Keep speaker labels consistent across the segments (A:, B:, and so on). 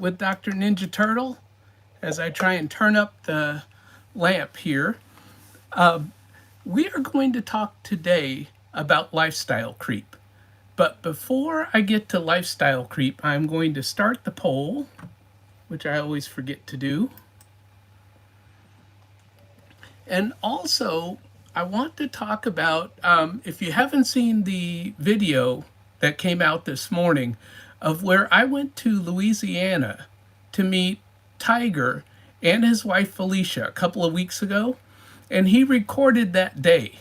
A: with Dr. Ninja Turtle as I try and turn up the lamp here. We are going to talk today about lifestyle creep. But before I get to lifestyle creep, I'm going to start the poll, which I always forget to do. And also, I want to talk about if you haven't seen the video that came out this morning of where I went to Louisiana to meet Tiger and his wife Felicia a couple of weeks ago, and he recorded that day.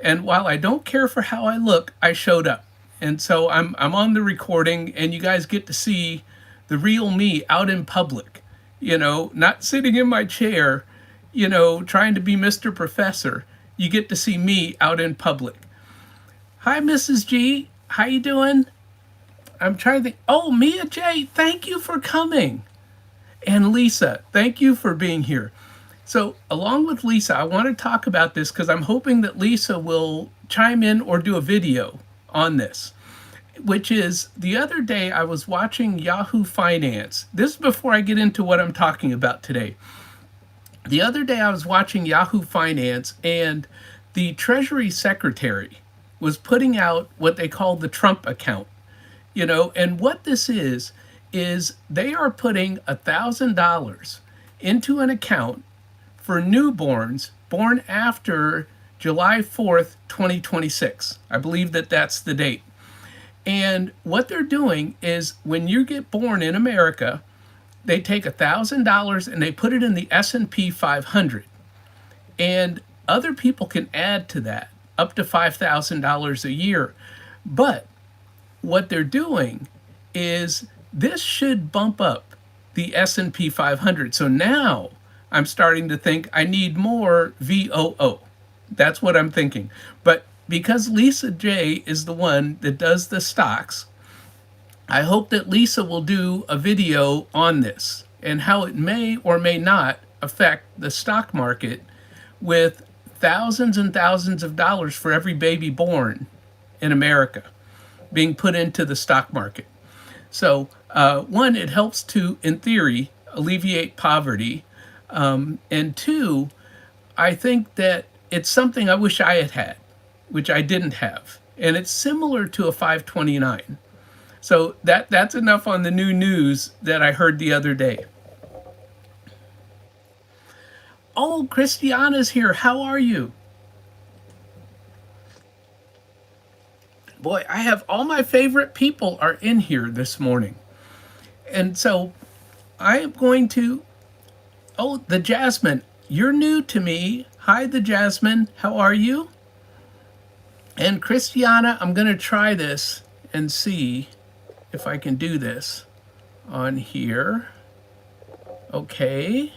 A: And while I don't care for how I look, I showed up. And so I'm on the recording, and you guys get to see the real me out in public, not sitting in my chair, trying to be Mr. Professor. You get to see me out in public. Hi, Mrs. G. How you doing? I'm trying to think. Oh, Mia J., thank you for coming. And Lisa, thank you for being here. So along with Lisa, I want to talk about this because I'm hoping that Lisa will chime in or do a video on this, which is the other day I was watching Yahoo Finance. This is before I get into what I'm talking about today. The other day I was watching Yahoo Finance, and the Treasury Secretary was putting out what they call the Trump account. And what this is they are putting $1,000 into an account for newborns born after July 4th, 2026. I believe that that's the date. And what they're doing is when you get born in America, they take $1,000 and they put it in the S&P 500. And other people can add to that up to $5,000 a year. But what they're doing is this should bump up the S&P 500. So now I'm starting to think I need more VOO. That's what I'm thinking. But because Lisa J is the one that does the stocks, I hope that Lisa will do a video on this and how it may or may not affect the stock market with thousands and thousands of dollars for every baby born in America being put into the stock market. So one, it helps to, in theory, alleviate poverty. And two, I think that it's something I wish I had, which I didn't have. And it's similar to a 529. So that's enough on the new news that I heard the other day. Oh, Christiana's here. How are you? Boy, I have all my favorite people are in here this morning. And so I am going to, oh, the Jasmine, you're new to me. Hi, the Jasmine. How are you? And Christiana, I'm going to try this and see if I can do this on here. Okay.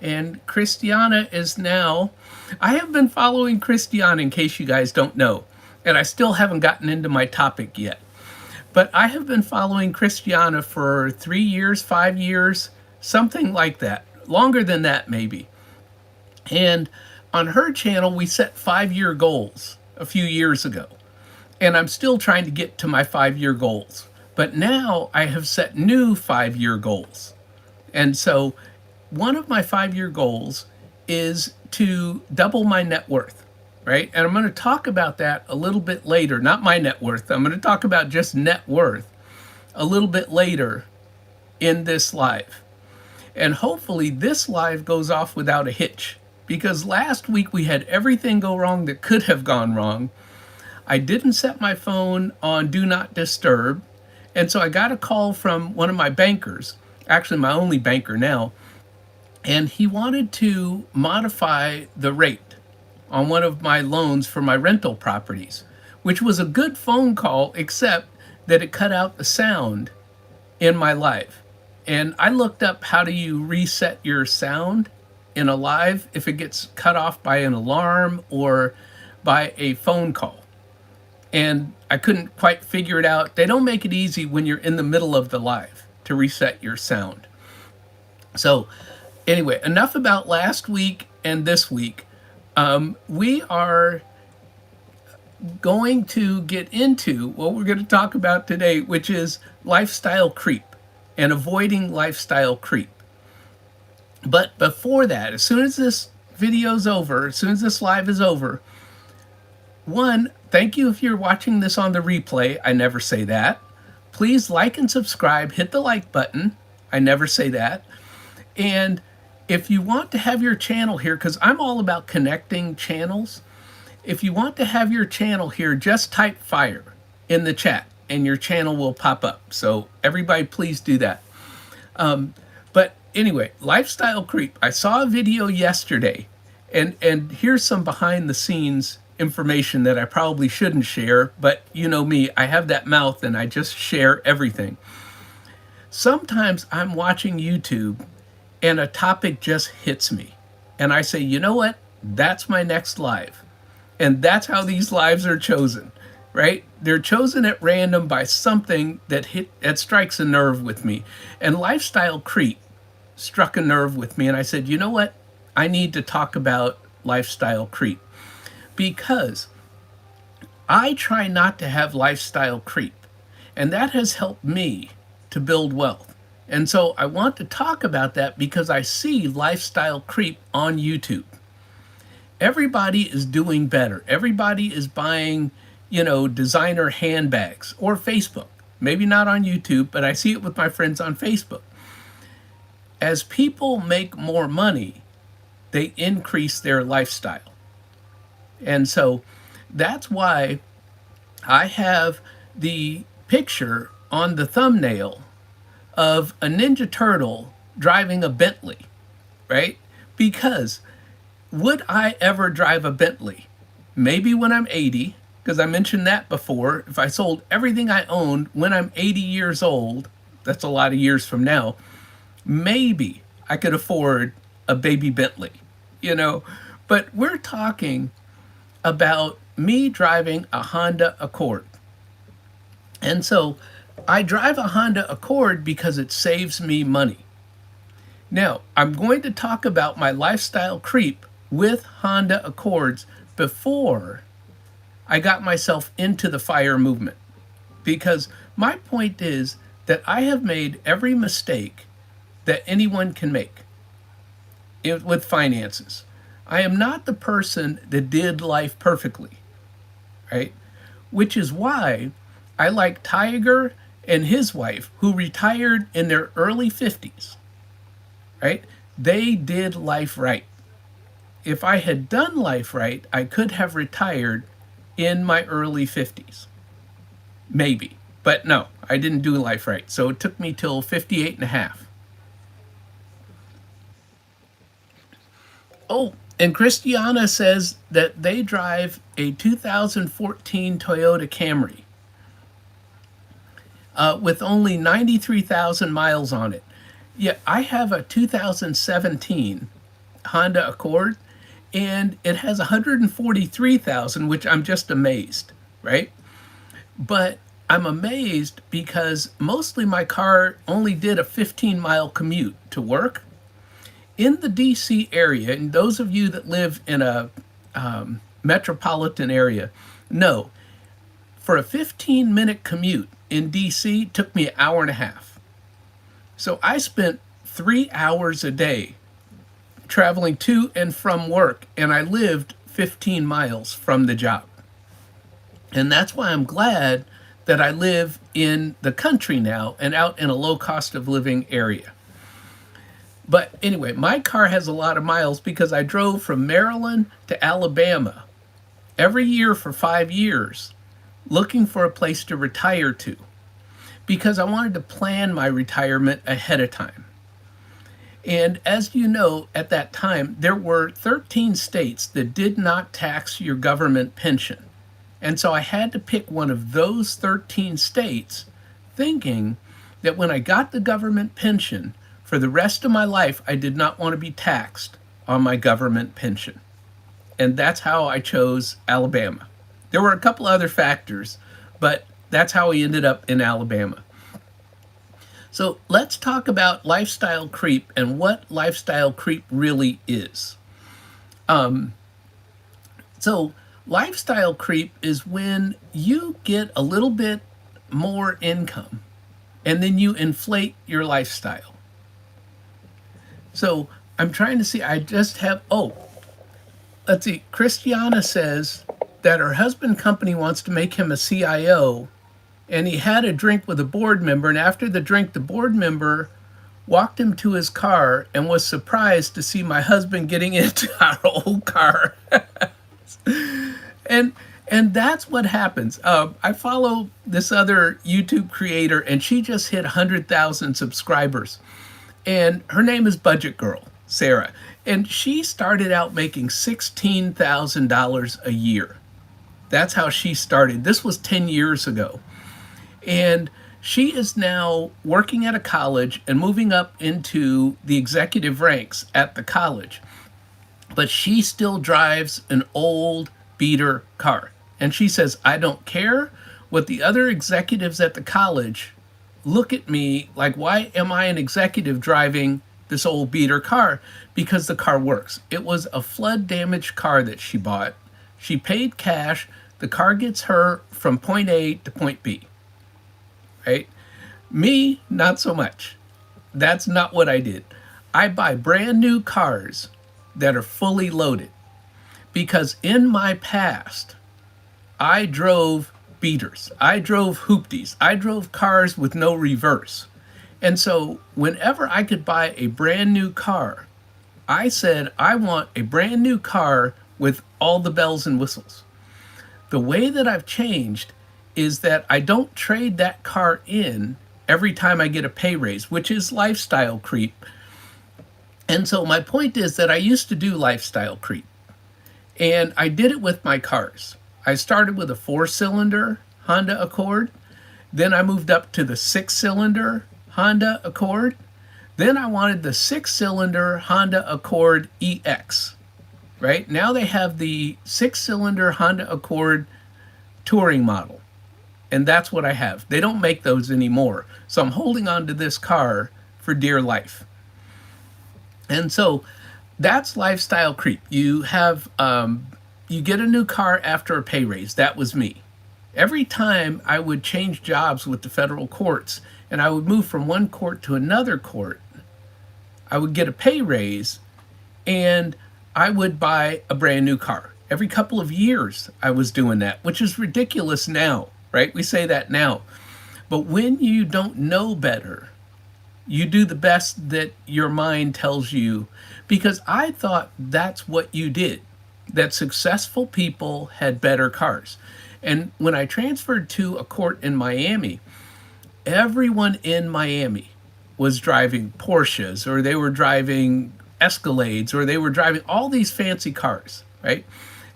A: And Christiana is now, I have been following Christiana in case you guys don't know, and I still haven't gotten into my topic yet. But I have been following Christiana for 3 years, 5 years, something like that. Longer than that, maybe. And on her channel, we set 5-year goals a few years ago. And I'm still trying to get to my 5-year goals. But now I have set new 5-year goals. And so one of my 5-year goals is to double my net worth, right? And I'm going to talk about that a little bit later. Not my net worth. I'm going to talk about just net worth a little bit later in this live. And hopefully this live goes off without a hitch. Because last week we had everything go wrong that could have gone wrong. I didn't set my phone on Do Not Disturb. And so I got a call from one of my bankers, actually my only banker now, and he wanted to modify the rate on one of my loans for my rental properties, which was a good phone call, except that it cut out the sound in my live. And I looked up how do you reset your sound in a live if it gets cut off by an alarm or by a phone call. And I couldn't quite figure it out. They don't make it easy when you're in the middle of the live to reset your sound. So anyway, enough about last week and this week. We are going to get into what we're going to talk about today, which is lifestyle creep. and avoiding lifestyle creep. But before that, as soon as this video's over, as soon as this live is over, one, thank you if you're watching this on the replay. I never say that. Please like and subscribe. Hit the like button. I never say that. And if you want to have your channel here, because I'm all about connecting channels, if you want to have your channel here, just type fire in the chat and your channel will pop up. So everybody, please do that. But anyway, lifestyle creep. I saw a video yesterday, and here's some behind the scenes information that I probably shouldn't share, but you know me, I have that mouth and I just share everything. Sometimes I'm watching YouTube and a topic just hits me and I say, you know what? That's my next live. And that's how these lives are chosen, right? They're chosen at random by something that strikes a nerve with me. And lifestyle creep struck a nerve with me and I said, you know what? I need to talk about lifestyle creep. Because I try not to have lifestyle creep, and that has helped me to build wealth. And so I want to talk about that because I see lifestyle creep on YouTube. Everybody is doing better. Everybody is buying, designer handbags, or Facebook. Maybe not on YouTube, but I see it with my friends on Facebook. As people make more money, they increase their lifestyle. And so that's why I have the picture on the thumbnail of a Ninja Turtle driving a Bentley, right? Because would I ever drive a Bentley? Maybe when I'm 80, because I mentioned that before. If I sold everything I owned when I'm 80 years old, that's a lot of years from now, maybe I could afford a baby Bentley, But we're talking about me driving a Honda Accord. And so I drive a Honda Accord because it saves me money. Now, I'm going to talk about my lifestyle creep with Honda Accords before I got myself into the FIRE movement. Because my point is that I have made every mistake that anyone can make with finances. I am not the person that did life perfectly, right? Which is why I like Tiger and his wife, who retired in their early 50s, right? They did life right. If I had done life right, I could have retired in my early 50s. Maybe. But no, I didn't do life right. So it took me till 58 and a half. Oh, and Christiana says that they drive a 2014 Toyota Camry with only 93,000 miles on it. Yeah, I have a 2017 Honda Accord, and it has 143,000, which I'm just amazed, right? But I'm amazed because mostly my car only did a 15-mile commute to work. In the DC area, and those of you that live in a metropolitan area know, for a 15-minute commute in DC took me an hour and a half. So I spent 3 hours a day traveling to and from work, and I lived 15 miles from the job. And that's why I'm glad that I live in the country now and out in a low cost of living area. But anyway, my car has a lot of miles because I drove from Maryland to Alabama every year for 5 years looking for a place to retire to because I wanted to plan my retirement ahead of time. And as you know, at that time, there were 13 states that did not tax your government pension. And so I had to pick one of those 13 states, thinking that when I got the government pension, for the rest of my life, I did not want to be taxed on my government pension. And that's how I chose Alabama. There were a couple other factors, but that's how we ended up in Alabama. So let's talk about lifestyle creep and what lifestyle creep really is. So lifestyle creep is when you get a little bit more income and then you inflate your lifestyle. So I'm trying to see, I just have, oh, let's see. Christiana says that her husband company wants to make him a CIO, and he had a drink with a board member, and after the drink, the board member walked him to his car and was surprised to see my husband getting into our old car. and and that's what happens. I follow this other YouTube creator, and she just hit 100,000 subscribers. And her name is Budget Girl, Sarah. And she started out making $16,000 a year. That's how she started. This was 10 years ago. And she is now working at a college and moving up into the executive ranks at the college. But she still drives an old beater car. And she says, I don't care what the other executives at the college look at me like, why am I an executive driving this old beater car? Because the car works. It was a flood damaged car that she bought. She paid cash. The car gets her from point A to point B. Right? Me, not so much. That's not what I did. I buy brand new cars that are fully loaded because in my past, I drove beaters. I drove hoopties. I drove cars with no reverse. And so whenever I could buy a brand new car, I said, I want a brand new car with all the bells and whistles. The way that I've changed is that I don't trade that car in every time I get a pay raise, which is lifestyle creep. And so my point is that I used to do lifestyle creep. And I did it with my cars. I started with a 4-cylinder Honda Accord. Then I moved up to the 6-cylinder Honda Accord. Then I wanted the 6-cylinder Honda Accord EX. Right? Now they have the 6-cylinder Honda Accord touring model. And that's what I have. They don't make those anymore. So I'm holding on to this car for dear life. And so that's lifestyle creep. You have you get a new car after a pay raise. That was me. Every time I would change jobs with the federal courts and I would move from one court to another court, I would get a pay raise and I would buy a brand new car. Every couple of years I was doing that, which is ridiculous now, right? We say that now. But when you don't know better, you do the best that your mind tells you, because I thought that's what you did, that successful people had better cars. And when I transferred to a court in Miami, everyone in Miami was driving Porsches, or they were driving Escalades, or they were driving all these fancy cars, right?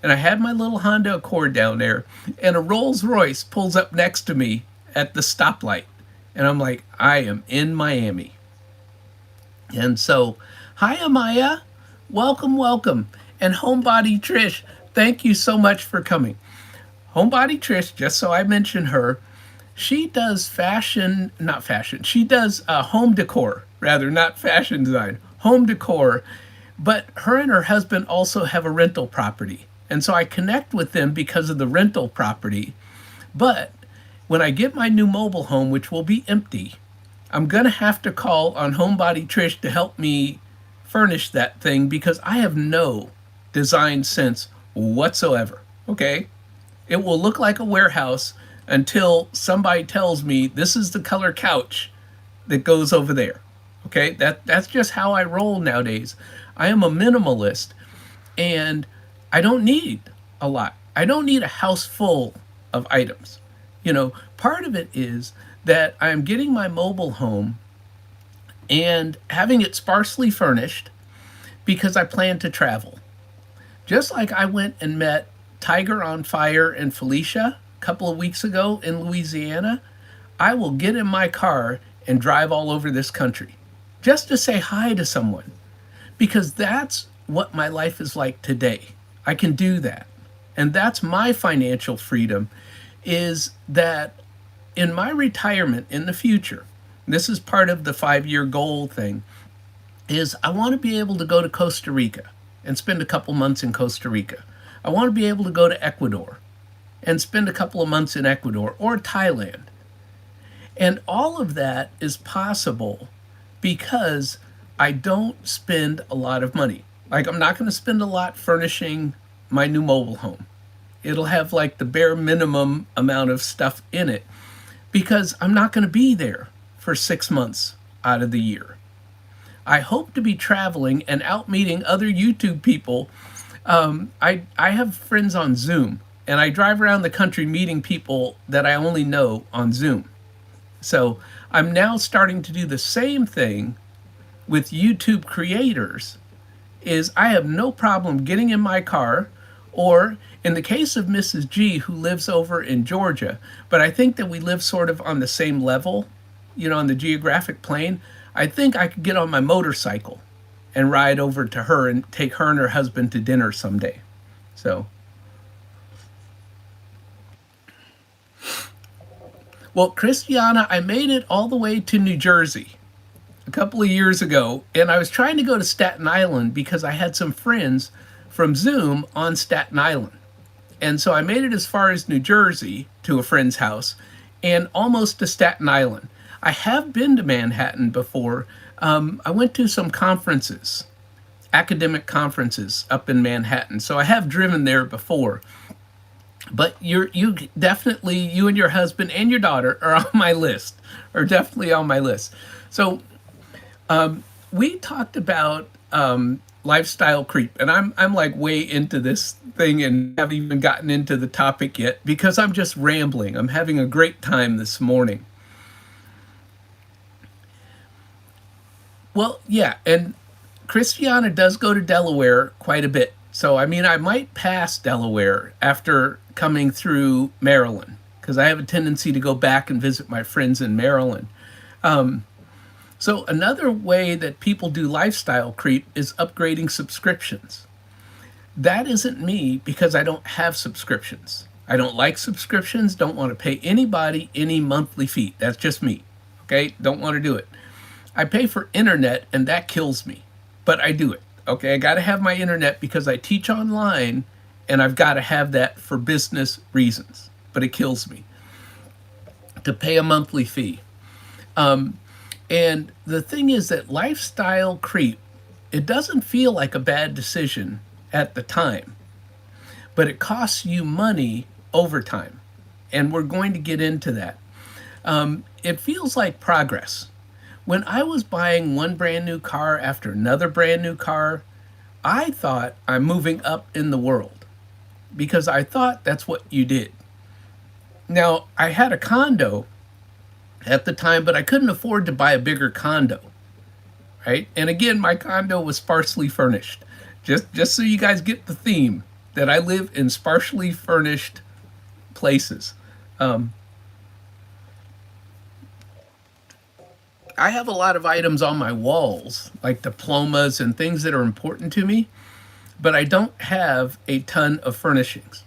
A: And I had my little Honda Accord down there, and a Rolls Royce pulls up next to me at the stoplight. And I'm like, I am in Miami. And so, hi, Amaya. Welcome, welcome. And Homebody Trish, thank you so much for coming. Homebody Trish, just so I mention her, she does she does home decor, rather, not fashion design, home decor. But her and her husband also have a rental property. And so I connect with them because of the rental property. But when I get my new mobile home, which will be empty, I'm going to have to call on Homebody Trish to help me furnish that thing because I have no design sense whatsoever, okay? It will look like a warehouse until somebody tells me this is the color couch that goes over there, okay? That's just how I roll nowadays. I am a minimalist, and I don't need a lot. I don't need a house full of items. You know, part of it is that I'm getting my mobile home and having it sparsely furnished because I plan to travel. Just like I went and met Tiger on Fire and Felicia a couple of weeks ago in Louisiana, I will get in my car and drive all over this country just to say hi to someone, because that's what my life is like today. I can do that. And that's my financial freedom, is that in my retirement in the future, this is part of the 5-year goal thing, is I want to be able to go to Costa Rica and spend a couple months in Costa Rica. I want to be able to go to Ecuador and spend a couple of months in Ecuador or Thailand. And all of that is possible because I don't spend a lot of money. Like, I'm not going to spend a lot furnishing my new mobile home. It'll have like the bare minimum amount of stuff in it because I'm not going to be there for 6 months out of the year. I hope to be traveling and out meeting other YouTube people. I have friends on Zoom, and I drive around the country meeting people that I only know on Zoom. So I'm now starting to do the same thing with YouTube creators. Is I have no problem getting in my car, or in the case of Mrs. G, who lives over in Georgia, but I think that we live sort of on the same level, on the geographic plane. I think I could get on my motorcycle and ride over to her and take her and her husband to dinner someday. So, well, Christiana, I made it all the way to New Jersey a couple of years ago, and I was trying to go to Staten Island because I had some friends from Zoom on Staten Island. And so I made it as far as New Jersey to a friend's house and almost to Staten Island. I have been to Manhattan before. I went to some conferences, academic conferences up in Manhattan. So I have driven there before. But you definitely, you and your husband and your daughter are on my list, are definitely on my list. So we talked about lifestyle creep, and I'm like way into this thing and haven't even gotten into the topic yet because I'm just rambling. I'm having a great time this morning. Well, yeah, and Christiana does go to Delaware quite a bit. So, I mean, I might pass Delaware after coming through Maryland because I have a tendency to go back and visit my friends in Maryland. So, another way that people do lifestyle creep is upgrading subscriptions. That isn't me because I don't have subscriptions. I don't like subscriptions, don't want to pay anybody any monthly fee. That's just me. Okay? Don't want to do it. I pay for internet and that kills me, but I do it. Okay, I got to have my internet because I teach online and I've got to have that for business reasons, but it kills me to pay a monthly fee. And the thing is that lifestyle creep, it doesn't feel like a bad decision at the time, but it costs you money over time. And we're going to get into that. It feels like progress. When I was buying one brand new car after another brand new car, I thought I'm moving up in the world because I thought that's what you did. Now, I had a condo at the time, but I couldn't afford to buy a bigger condo, right? And again, my condo was sparsely furnished. Just so you guys get the theme that I live in sparsely furnished places. I have a lot of items on my walls, like diplomas and things that are important to me, but I don't have a ton of furnishings.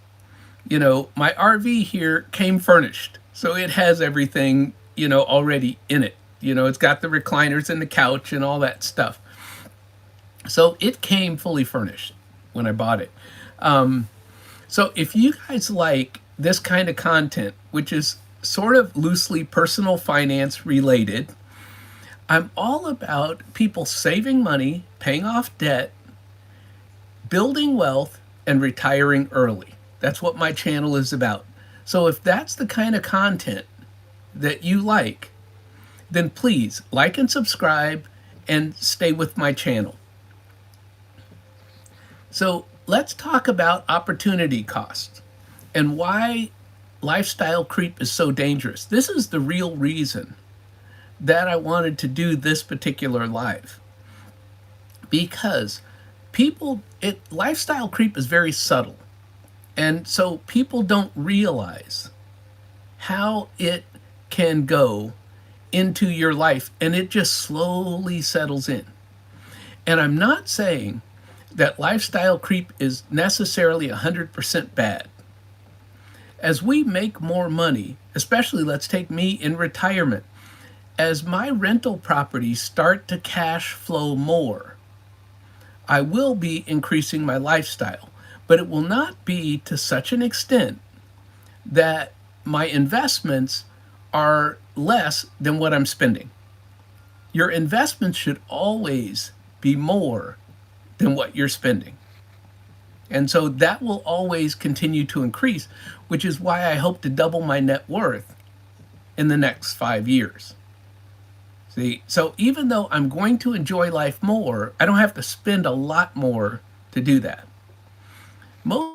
A: My RV here came furnished, so it has everything, already in it. It's got the recliners and the couch and all that stuff. So it came fully furnished when I bought it. So if you guys like this kind of content, which is sort of loosely personal finance related, I'm all about people saving money, paying off debt, building wealth, and retiring early. That's what my channel is about. So if that's the kind of content that you like, then please like and subscribe and stay with my channel. So let's talk about opportunity cost and why lifestyle creep is so dangerous. This is the real reason that I wanted to do this particular live, because lifestyle creep is very subtle, and so people don't realize how it can go into your life, and it just slowly settles in. And I'm not saying that lifestyle creep is necessarily 100% bad. As we make more money, especially let's take me in retirement, as my rental properties start to cash flow more, I will be increasing my lifestyle, but it will not be to such an extent that my investments are less than what I'm spending. Your investments should always be more than what you're spending. And so that will always continue to increase, which is why I hope to double my net worth in the next 5 years. See, so even though I'm going to enjoy life more, I don't have to spend a lot more to do that. Most